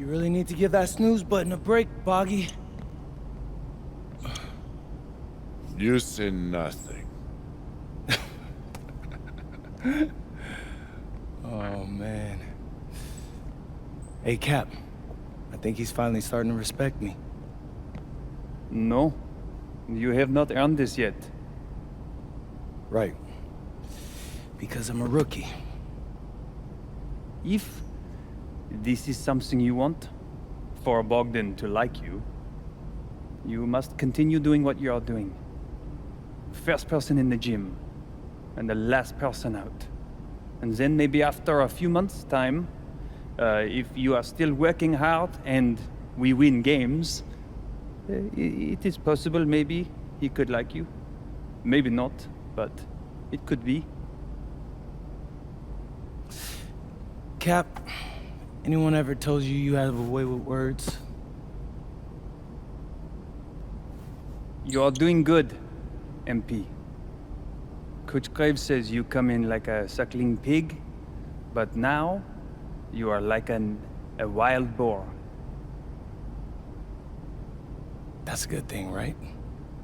really need to give that snooze button a break, Boggy. You say nothing. Oh, man. Hey, Cap. I think he's finally starting to respect me. No, you have not earned this yet. Right. Because I'm a rookie. If this is something you want, for Bogdan to like you, you must continue doing what you are doing. First person in the gym, and the last person out. And then maybe after a few months' time, if you are still working hard and we win games, it is possible maybe he could like you. Maybe not, but it could be. Cap, anyone ever told you you have a way with words? You are doing good, MP. Coach Graves says you come in like a suckling pig, but now you are like a wild boar. That's a good thing, right?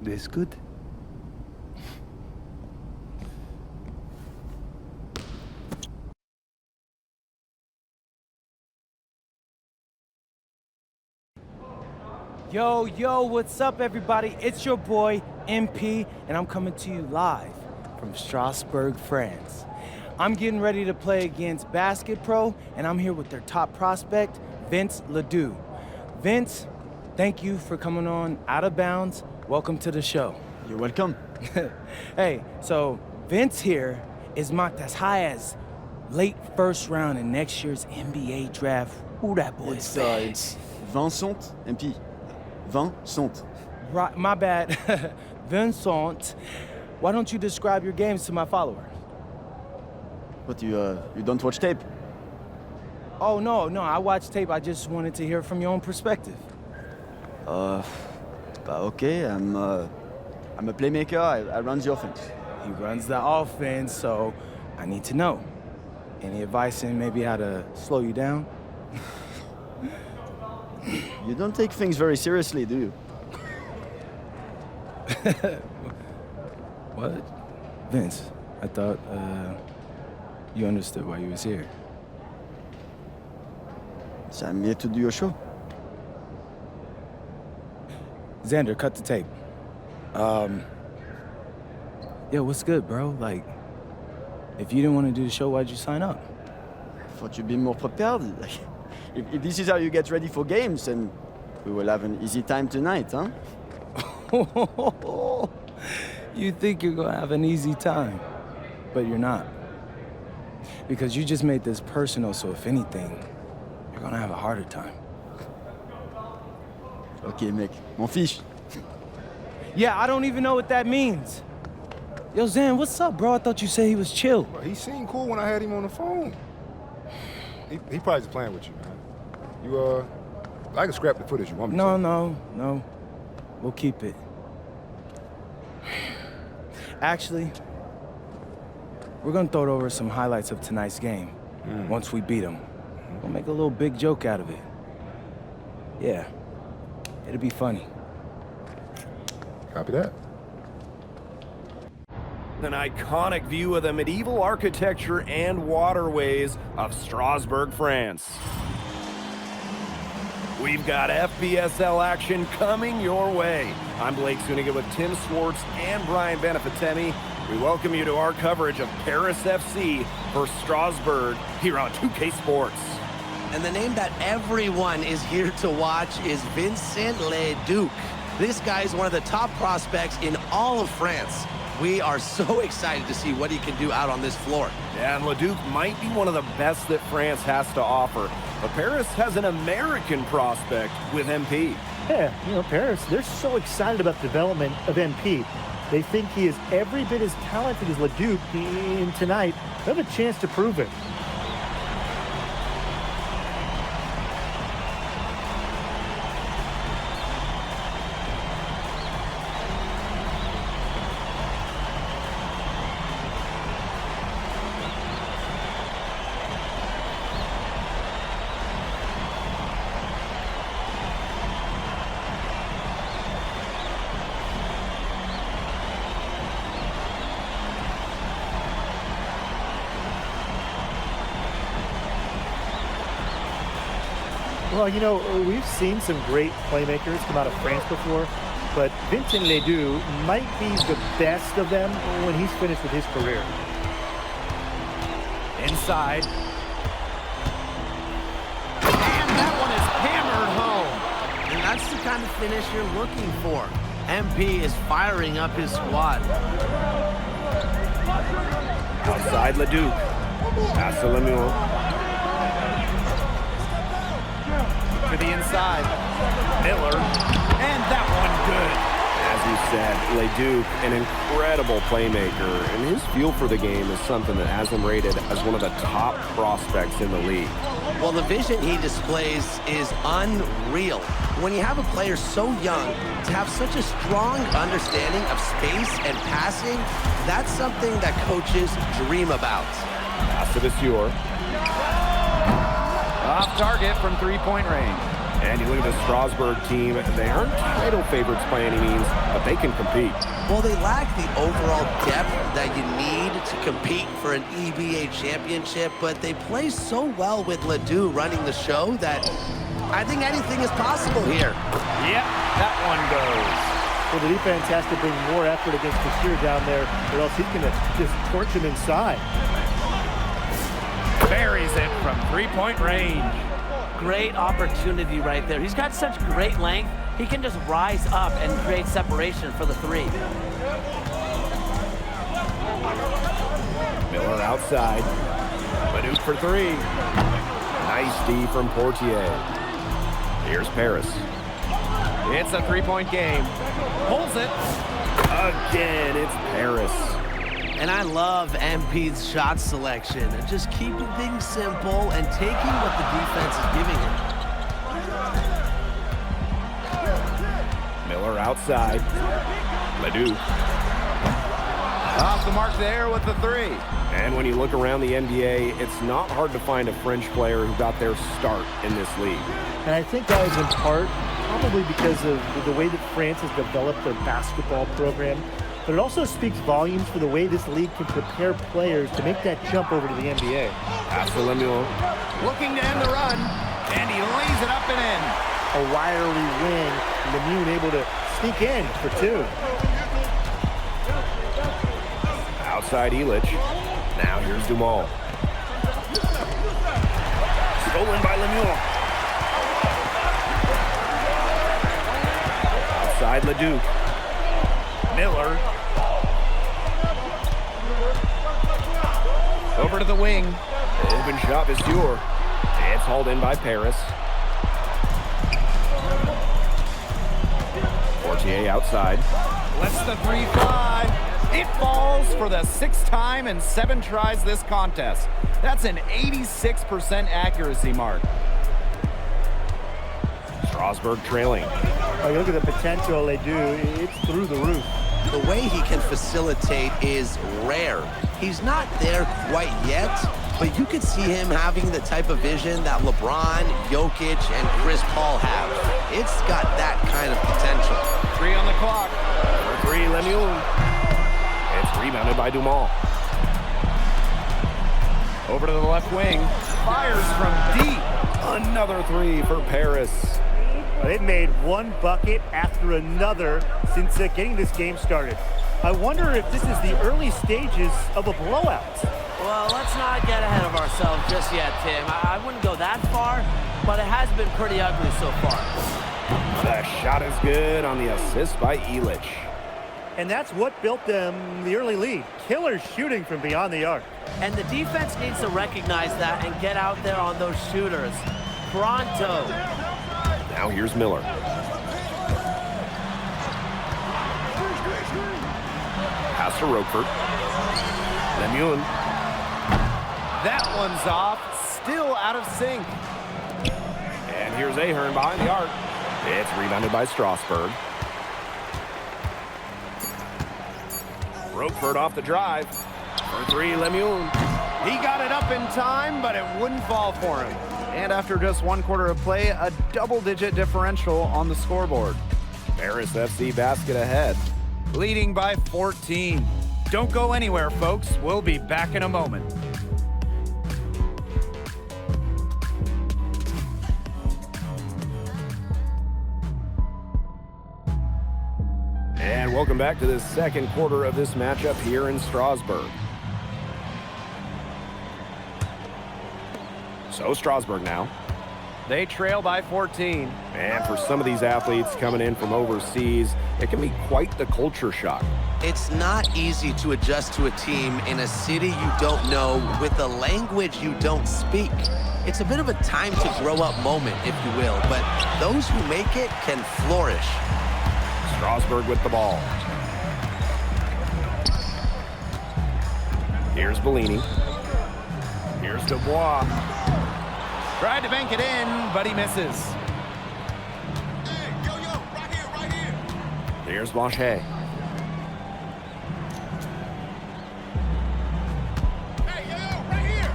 This good? Yo, what's up, everybody? It's your boy, MP, and I'm coming to you live from Strasbourg, France. I'm getting ready to play against Basket Pro, and I'm here with their top prospect, Vince Ledoux. Vince, thank you for coming on Out of Bounds. Welcome to the show. You're welcome. Hey, so Vince here is mocked as high as late first round in next year's NBA draft. Ooh, that boy is bad. It's Vincent, MP. Vincent. Right, my bad. Vincent, why don't you describe your games to my followers? What, you don't watch tape? Oh, no, I watched tape. I just wanted to hear from your own perspective. Okay, I'm a playmaker, I run the offense. He runs the offense, so I need to know. Any advice in maybe how to slow you down? You don't take things very seriously, do you? What? Vince, I thought, you understood why you was here. So I'm here to do your show. Xander, cut the tape. Yo, what's good, bro? Like, if you didn't want to do the show, why'd you sign up? Thought you'd be more prepared. If this is how you get ready for games, then we will have an easy time tonight, huh? You think you're gonna have an easy time, but you're not. Because you just made this personal, so if anything, you're gonna have a harder time. Okay, mec, m'en fiche. Yeah, I don't even know what that means. Yo, Zan, what's up, bro? I thought you said he was chill. Bro, he seemed cool when I had him on the phone. He probably just playing with you, man. You, I can scrap the footage you want me to. No. We'll keep it. Actually, we're gonna throw over some highlights of tonight's game. Once we beat them. We'll make a little big joke out of it. Yeah, it'll be funny. Copy that. An iconic view of the medieval architecture and waterways of Strasbourg, France. We've got FPSL action coming your way. I'm Blake Suniga with Tim Swartz and Brian Benefitemi. We welcome you to our coverage of Paris FC versus Strasbourg here on 2K Sports. And the name that everyone is here to watch is Vincent Ledoux. This guy is one of the top prospects in all of France. We are so excited to see what he can do out on this floor. Yeah, and Ledoux might be one of the best that France has to offer. But Paris has an American prospect with MP. Yeah, Paris, they're so excited about the development of MP. They think he is every bit as talented as Ledoux, and tonight, they have a chance to prove it. Well, you know, we've seen some great playmakers come out of France before, but Vincent Ledoux might be the best of them when he's finished with his career. Inside. And that one is hammered home. And that's the kind of finish you're looking for. MP is firing up his squad. Outside Leduc. Pass to Lemuel. To the inside. Miller. And that one good. As you said, Leduc, an incredible playmaker, and his feel for the game is something that has him rated as one of the top prospects in the league. Well, the vision he displays is unreal. When you have a player so young, to have such a strong understanding of space and passing, that's something that coaches dream about. Pass to Vasseur. Off target from three-point range. And you look at the Strasbourg team, they aren't title favorites by any means, but they can compete. Well, they lack the overall depth that you need to compete for an EBA championship, but they play so well with Ledoux running the show that I think anything is possible here. Yep, that one goes. Well, the defense has to bring more effort against Vasseur down there, or else he's going to just torch him inside. Buries it from three-point range. Great opportunity right there. He's got such great length. He can just rise up and create separation for the three. Miller outside. Leduc for three. Nice D from Portier. Here's Paris. It's a three-point game. Pulls it. Again, it's Paris. And I love MP's shot selection. Just keeping things simple and taking what the defense is giving him. Miller outside. Ledoux. Off the mark there with the three. And when you look around the NBA, it's not hard to find a French player who got their start in this league. And I think that was in part probably because of the way that France has developed their basketball program. But it also speaks volumes for the way this league can prepare players to make that jump over to the NBA. Pass to Lemuel. Looking to end the run, and he lays it up and in. A wiry wing, Lemuel able to sneak in for two. Outside Illich. Now here's Dumal. Stolen by Lemuel. Outside Leduc. Miller. Over to the wing. Open shot is Vasseur. It's hauled in by Paris. Portier outside. Lets the three fly. It falls for the sixth time in 7 tries this contest. That's an 86% accuracy mark. Strasbourg trailing. Oh, you look at the potential they do, it's through the roof. The way he can facilitate is rare. He's not there quite yet, but you could see him having the type of vision that LeBron, Jokic, and Chris Paul have. It's got that kind of potential. 3 on the clock. For three, Lemuel. It's rebounded by Dumal. Over to the left wing. Fires from deep. Another three for Paris. They've made one bucket after another since getting this game started. I wonder if this is the early stages of a blowout. Well, let's not get ahead of ourselves just yet, Tim. I wouldn't go that far, but it has been pretty ugly so far. The shot is good on the assist by Illich. And that's what built them the early lead. Killer shooting from beyond the arc. And the defense needs to recognize that and get out there on those shooters. Pronto. Now here's Miller. Pass to Roquefort. Lemuel. That one's off. Still out of sync. And here's Ahern behind the arc. It's rebounded by Strasbourg. Roquefort off the drive. For three, Lemuel. He got it up in time, but it wouldn't fall for him. And after just 1 quarter of play, a double-digit differential on the scoreboard. Paris FC basket ahead. Leading by 14. Don't go anywhere, folks. We'll be back in a moment. Welcome back to the second quarter of this matchup here in Strasbourg. So Strasbourg now. They trail by 14. And for some of these athletes coming in from overseas, it can be quite the culture shock. It's not easy to adjust to a team in a city you don't know with a language you don't speak. It's a bit of a time to grow up moment, if you will, but those who make it can flourish. Strasbourg with the ball. Here's Bellini. Here's Dubois. Tried to bank it in, but he misses. Hey, yo, right here. Here's Blanchet. Hey, yo, right here.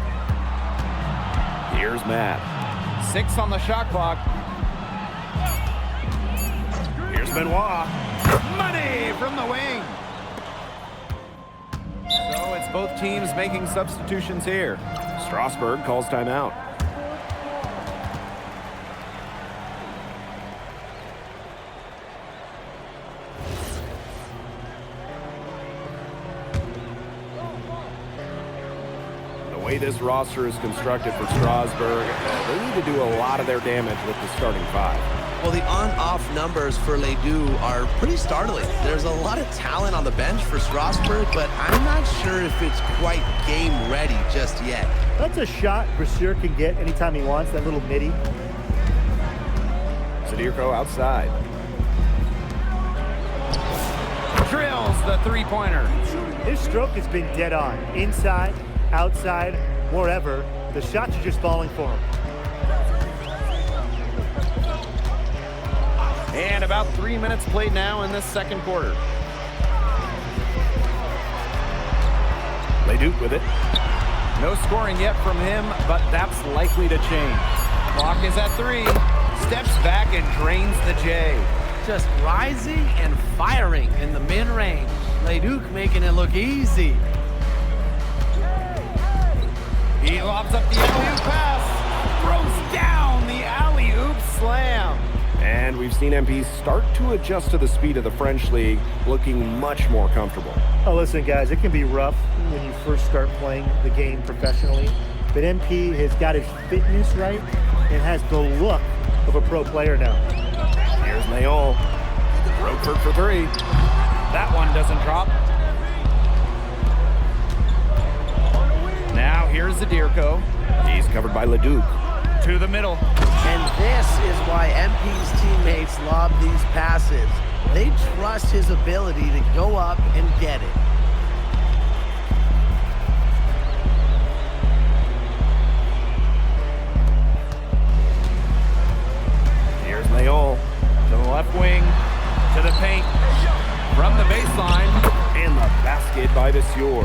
Here's Matt. 6 on the shot clock. Here's Benoit. Money from the wing. So it's both teams making substitutions here. Strasbourg calls timeout. The way this roster is constructed for Strasbourg, they need to do a lot of their damage with the starting 5. Well, the on-off numbers for Ledoux are pretty startling. There's a lot of talent on the bench for Strasbourg, but I'm not sure if it's quite game ready just yet. That's a shot Brasseur can get anytime he wants, that little midi. Zadirko outside. Drills the three-pointer. His stroke has been dead on. Inside, outside, wherever. The shots are just falling for him. And about 3 minutes played now in this second quarter. Leduc with it. No scoring yet from him, but that's likely to change. Clock is at 3. Steps back and drains the J. Just rising and firing in the mid-range. Leduc making it look easy. He lobs up the alley-oop pass. Throws down the alley-oop slam. And we've seen MP start to adjust to the speed of the French league, looking much more comfortable. Oh, listen, guys, it can be rough when you first start playing the game professionally. But MP has got his fitness right and has the look of a pro player now. Here's Mayon. Roquefort for 3. That one doesn't drop. Now here's Zadirko. He's covered by Leduc. To the middle. And this is why MP's teammates lob these passes. They trust his ability to go up and get it. Here's Mayon. To the left wing. To the paint. From the baseline. And the basket by Vasseur.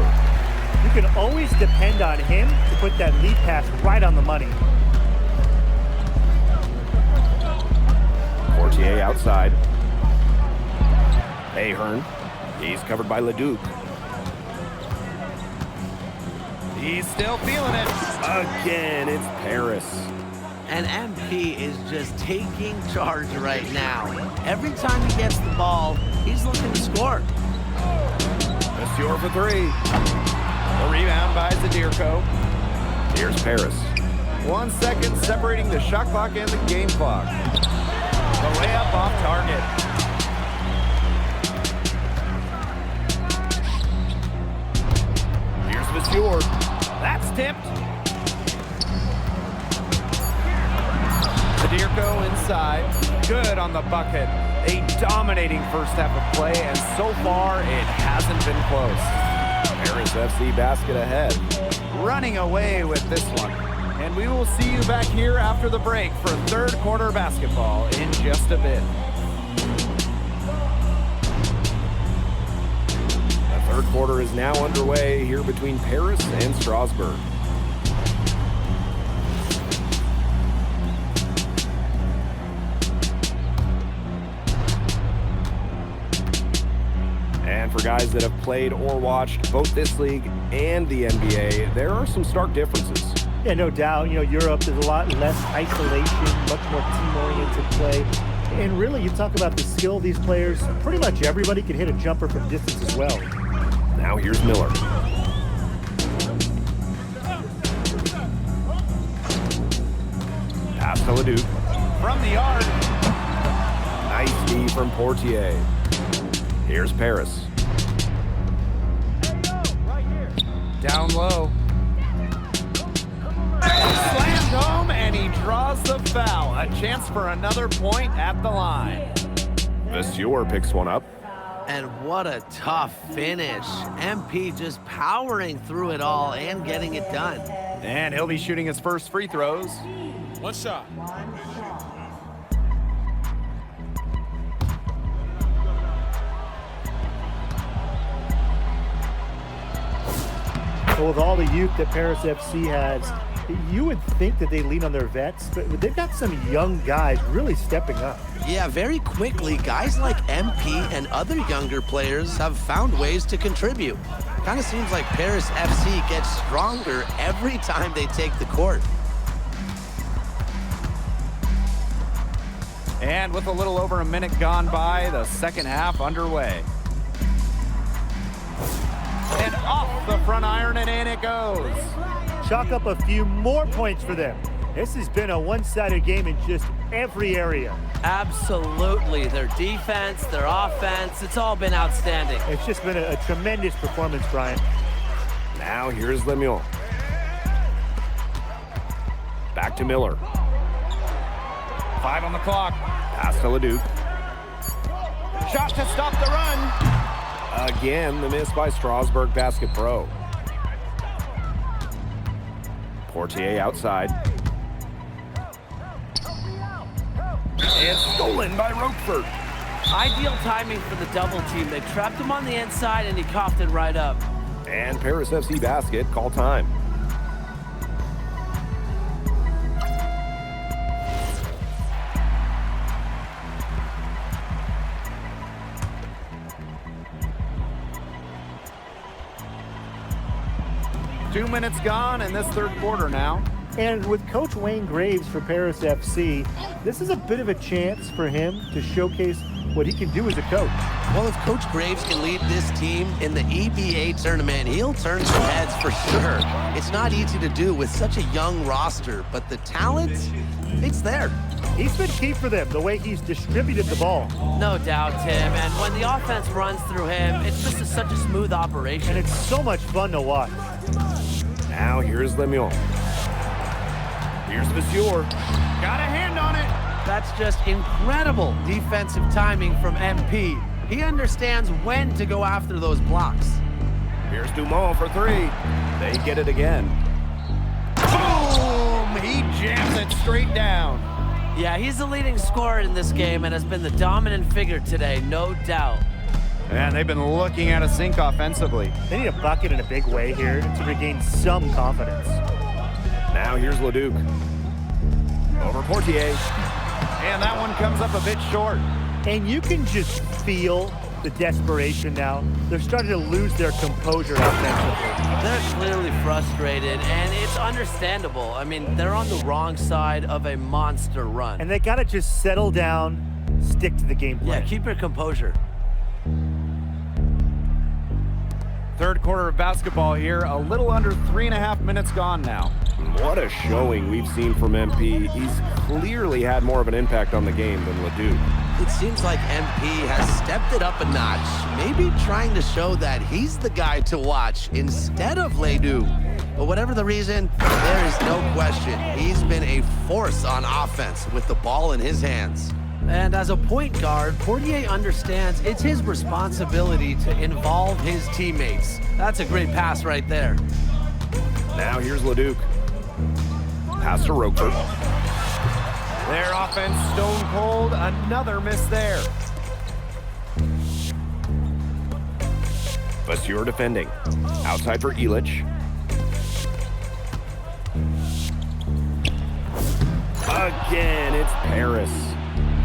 You can always depend on him to put that lead pass right on the money. Portier outside. Ahern. He's covered by Leduc. He's still feeling it. Again, it's Paris. And MP is just taking charge right now. Every time he gets the ball, he's looking to score. Vasseur for 3. A rebound by Zadirko. Here's Paris. 1 second separating the shot clock and the game clock. The layup off target. Here's Vasseur. That's tipped. Zadirko inside. Good on the bucket. A dominating first half of play, and so far it hasn't been close. Paris FC basket ahead. Running away with this one. And we will see you back here after the break for third quarter basketball in just a bit. The third quarter is now underway here between Paris and Strasbourg. And for guys that have played or watched both this league and the NBA, there are some stark differences. Yeah, no doubt. You know, Europe is a lot less isolation, much more team-oriented play. And really, you talk about the skill of these players, pretty much everybody can hit a jumper from distance as well. Now here's Miller. Pass to Leduc. From the arc. Nice D from Portier. Here's Paris. Down low. Slammed home, and he draws the foul. A chance for another point at the line. Monsieur picks one up. And what a tough finish. MP just powering through it all and getting it done. And he'll be shooting his first free throws. One shot. So with all the youth that Paris FC has, you would think that they lean on their vets, but they've got some young guys really stepping up. Yeah, very quickly, guys like MP and other younger players have found ways to contribute. Kind of seems like Paris FC gets stronger every time they take the court. And with a little over a minute gone by, the second half underway. And off the front iron, and in it goes. Chalk up a few more points for them. This has been a one-sided game in just every area. Absolutely. Their defense, their offense, it's all been outstanding. It's just been a tremendous performance, Brian. Now here's Lemuel. Back to Miller. 5 on the clock. Pass to Leduc. Shot to stop the run. Again, the miss by Strasbourg Basket Pro. Portier outside. It's stolen by Roquefort. Ideal timing for the double team. They trapped him on the inside and he coughed it right up. And Paris FC basket, call time. Two minutes gone in this third quarter now. And with Coach Wayne Graves for Paris FC, this is a bit of a chance for him to showcase what he can do as a coach. Well, if Coach Graves can lead this team in the EBA tournament, he'll turn some heads for sure. It's not easy to do with such a young roster, but the talent, it's there. He's been key for them, the way he's distributed the ball. No doubt, Tim. And when the offense runs through him, it's just such a smooth operation. And it's so much fun to watch. Now here's Lemuel. Here's Monsieur. Got a hand on it. That's just incredible defensive timing from MP. He understands when to go after those blocks. Here's Dumont for three. They get it again. Boom! He jams it straight down. Yeah, he's the leading scorer in this game and has been the dominant figure today, no doubt. And they've been looking at a sink offensively. They need a bucket in a big way here to regain some confidence. Now here's Leduc. Over Portier. And that one comes up a bit short. And you can just feel the desperation now. They're starting to lose their composure offensively. They're clearly frustrated, and it's understandable. I mean, they're on the wrong side of a monster run. And they got to just settle down, stick to the game plan. Yeah, keep your composure. Third quarter of basketball here, a little under 3.5 minutes gone now. What a showing we've seen from MP. He's clearly had more of an impact on the game than Leduc. It seems like MP has stepped it up a notch, maybe trying to show that he's the guy to watch instead of Leduc. But whatever the reason, there is no question. He's been a force on offense with the ball in his hands. And as a point guard, Portier understands it's his responsibility to involve his teammates. That's a great pass right there. Now here's Leduc. Pass to Roquefort. Their offense stone cold, another miss there. Monsieur defending. Outside for Illich. Again, it's Paris.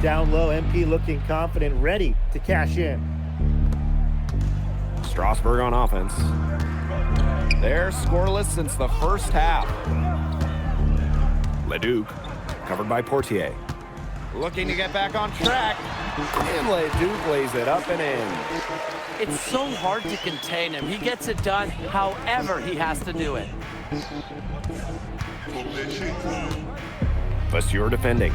Down low, MP looking confident, ready to cash in. Strasbourg on offense. They're scoreless since the first half. Leduc, covered by Portier. looking to get back on track. And Leduc lays it up and in. It's so hard to contain him. He gets it done however he has to do it. Vasseur defending.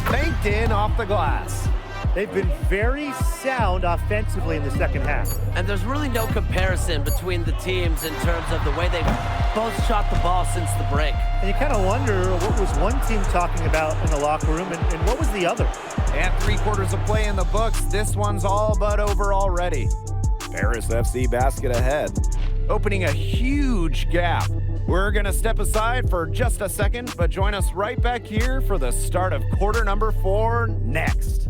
Banked in off the glass. They've been very sound offensively in the second half. And there's really no comparison between the teams in terms of the way they've both shot the ball since the break. And you kind of wonder what was one team talking about in the locker room and what was the other? And 3/4 of play in the books. This one's all but over already. Paris FC basket ahead. Opening a huge gap. We're going to step aside for just a second, but join us right back here for the start of quarter number 4 next.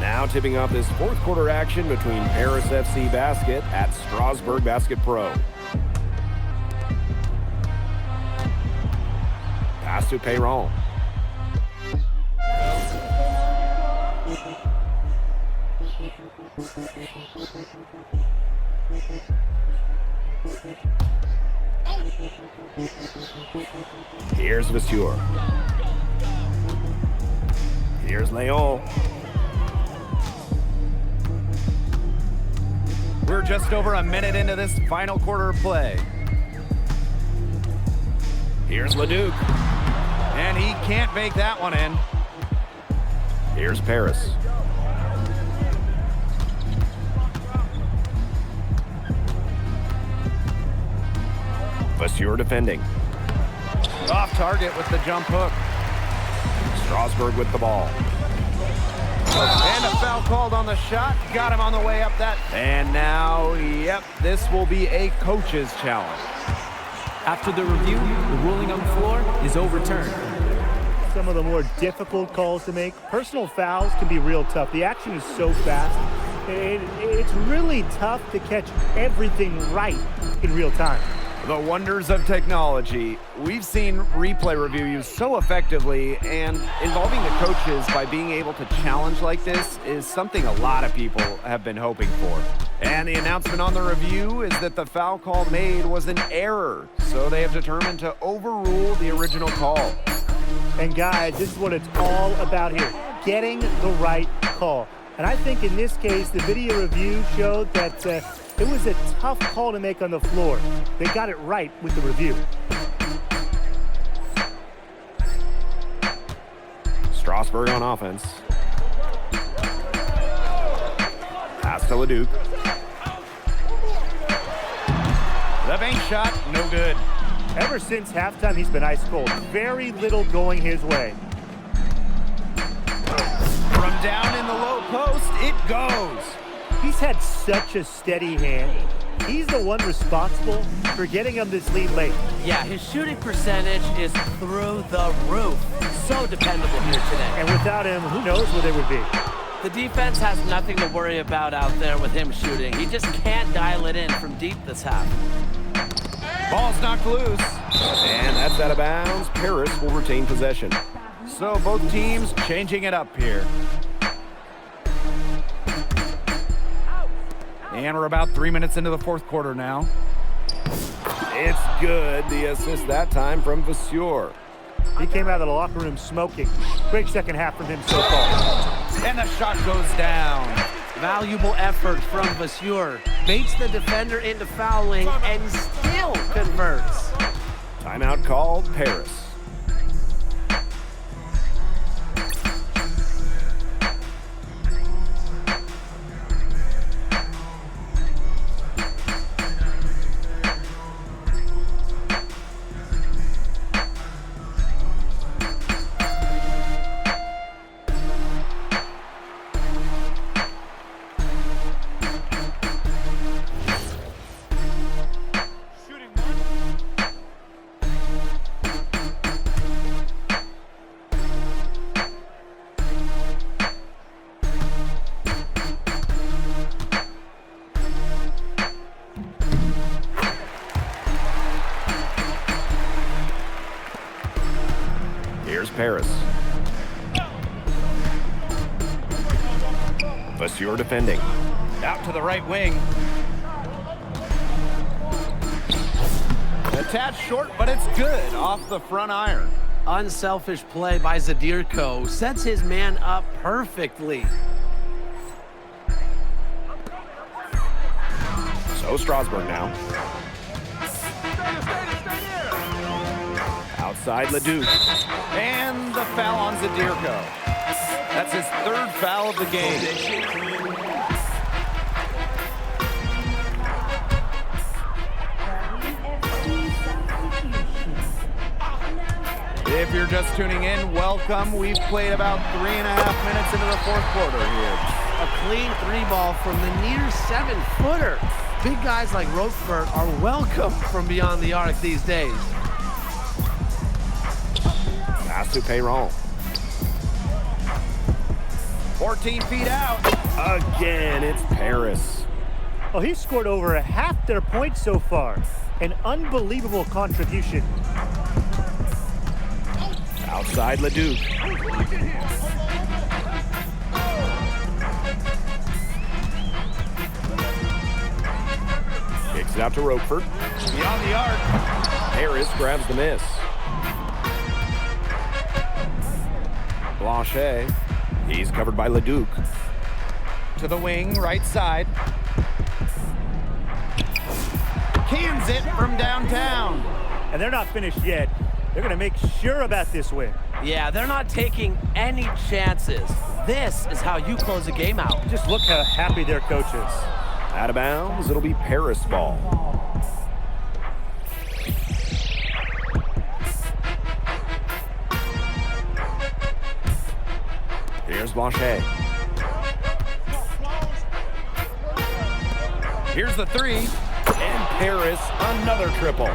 Now tipping off this fourth quarter action between Paris FC Basket at Strasbourg Basket Pro. Pass to Perron. Here's Vasseur. Here's Leon. We're just over a minute into this final quarter of play. Here's Leduc. And he can't make that one in. Here's Paris. Vasseur defending. Off target with the jump hook. Strasbourg with the ball. And a foul called on the shot. Got him on the way up that. And now, yep, this will be a coach's challenge. After the review, the ruling on the floor is overturned. Some of the more difficult calls to make. Personal fouls can be real tough. The action is so fast. It's really tough to catch everything right in real time. The wonders of technology. We've seen replay review used so effectively, and involving the coaches by being able to challenge like this is something a lot of people have been hoping for. And the announcement on the review is that the foul call made was an error, so they have determined to overrule the original call. And guys, this is what it's all about here, getting the right call. And I think in this case, the video review showed that it was a tough call to make on the floor. They got it right with the review. Strasbourg on offense. Pass to Leduc. The bank shot, no good. Ever since halftime, he's been ice cold. Very little going his way. From down in the low post, it goes. He's had such a steady hand. He's the one responsible for getting him this lead late. Yeah, his shooting percentage is through the roof. So dependable here today. And without him, who knows where they would be. The defense has nothing to worry about out there with him shooting. He just can't dial it in from deep this half. Ball's knocked loose. And that's out of bounds. Paris will retain possession. So both teams changing it up here. And we're about 3 minutes into the fourth quarter now. It's good. The assist that time from Vasseur. He came out of the locker room smoking. Great second half from him so far. And the shot goes down. Valuable effort from Vasseur. Baits the defender into fouling and still converts. Timeout called, Paris. Paris. Vasseur defending. Out to the right wing. Attached short, but it's good off the front iron. unselfish play by Zadirko sets his man up perfectly. So Strasburg now. Outside Leduc. And the foul on Zadirko. That's his third foul of the game. If you're just tuning in, welcome. We've played about 3.5 minutes into the fourth quarter here. A clean three ball from the near 7-footer. Big guys like Rothberg are welcome from beyond the arc these days. Pass to Peyron. 14 feet out. Again, it's Paris. Oh, he's scored over half their points so far. An unbelievable contribution. Outside Leduc. Kicks it out to Roquefort. Beyond the arc. Harris grabs the miss. Blanchet. He's covered by Leduc. To the wing, right side. Cans it from downtown. And they're not finished yet. They're going to make sure about this win. Yeah, they're not taking any chances. This is how you close a game out. Just look how happy their coach is. Out of bounds, it'll be Paris ball. Here's Blanchet. Here's the three, and Paris another triple.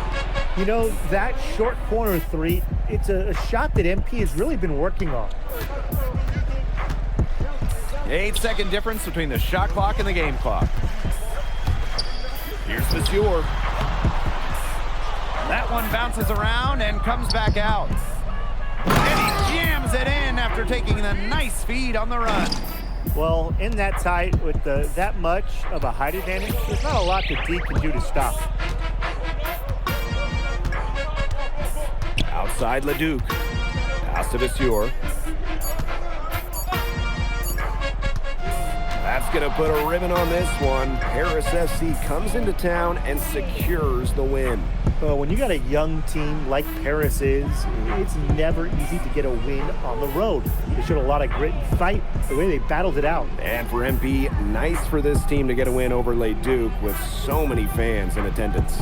You know, that short corner three, it's a shot that MP has really been working on. 8-second difference between the shot clock and the game clock. Here's Monsieur. That one bounces around and comes back out. And he jams it in after taking a nice feed on the run. Well, in that tight with that much of a height advantage, there's not a lot that D can do to stop. Outside Leduc. Pass to Monsieur. That's going to put a ribbon on this one. Paris FC comes into town and secures the win. Well, when you got a young team like Paris is, it's never easy to get a win on the road. They showed a lot of grit and fight, the way they battled it out. And for MP, nice for this team to get a win over Leduc with so many fans in attendance.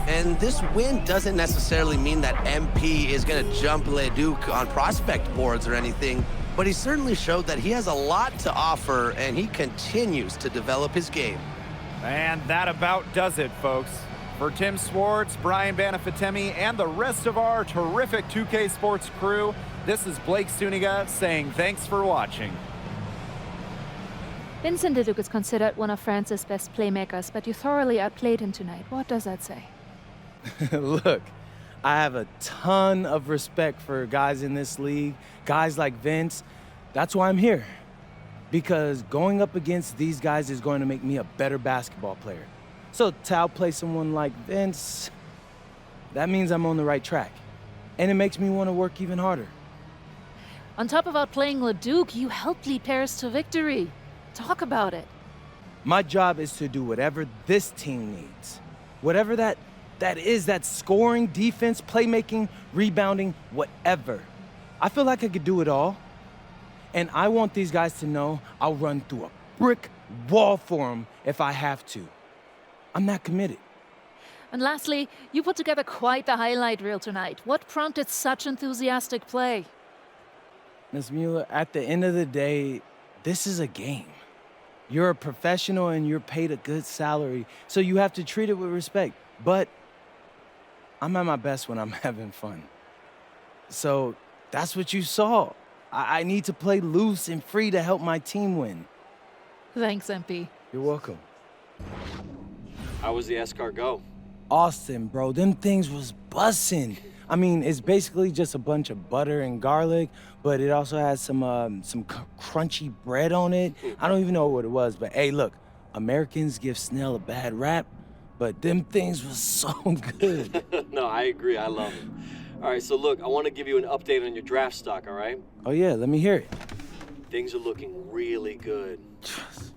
And this win doesn't necessarily mean that MP is going to jump Leduc on prospect boards or anything, but he certainly showed that he has a lot to offer, and he continues to develop his game. And that about does it, folks. For Tim Swartz, Brian Banafitemi, and the rest of our terrific 2K Sports crew, this is Blake Suniga saying thanks for watching. Vincent Leduc is considered one of France's best playmakers, but you thoroughly outplayed him tonight. What does that say? Look, I have a ton of respect for guys in this league, guys like Vince. That's why I'm here. Because going up against these guys is going to make me a better basketball player. So to outplay someone like Vince, that means I'm on the right track. And it makes me want to work even harder. On top of outplaying Leduc, you helped lead Paris to victory. Talk about it. My job is to do whatever this team needs. Whatever that is, that scoring, defense, playmaking, rebounding, whatever. I feel like I could do it all. And I want these guys to know I'll run through a brick wall for them if I have to. I'm not committed. And lastly, you put together quite the highlight reel tonight. What prompted such enthusiastic play? Ms. Mueller, at the end of the day, this is a game. You're a professional and you're paid a good salary, so you have to treat it with respect. But I'm at my best when I'm having fun. So that's what you saw. I need to play loose and free to help my team win. Thanks, MP. You're welcome. How was the escargot? Austin, bro, them things was bussin'. I mean, it's basically just a bunch of butter and garlic, but it also has some crunchy bread on it. I don't even know what it was, but hey, look, Americans give Snell a bad rap, but them things was so good. No, I agree. I love it. All right, so look, I want to give you an update on your draft stock, all right? Oh yeah, let me hear it. Things are looking really good.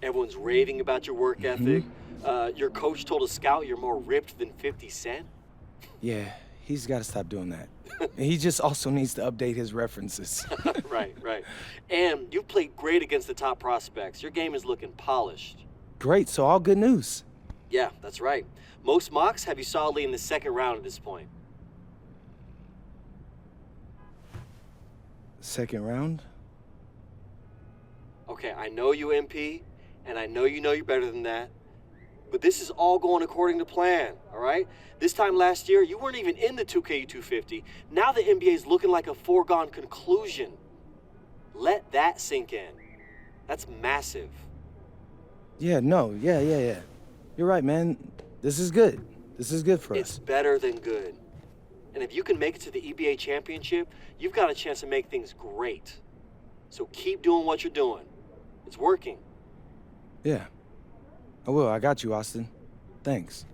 Everyone's raving about your work ethic. Your coach told a scout you're more ripped than 50 Cent. Yeah, he's got to stop doing that. And he just also needs to update his references. Right. And you've played great against the top prospects. Your game is looking polished. Great, so all good news. Yeah, that's right. Most mocks have you solidly in the second round at this point. Second round? Okay, I know you, MP, and I know you're better than that. But this is all going according to plan, all right? This time last year, you weren't even in the 2K250. Now the NBA is looking like a foregone conclusion. Let that sink in. That's massive. Yeah. You're right, man. This is good. This is good for us. It's better than good. And if you can make it to the EBA championship, you've got a chance to make things great. So keep doing what you're doing. It's working. Yeah. I will. I got you, Austin. Thanks.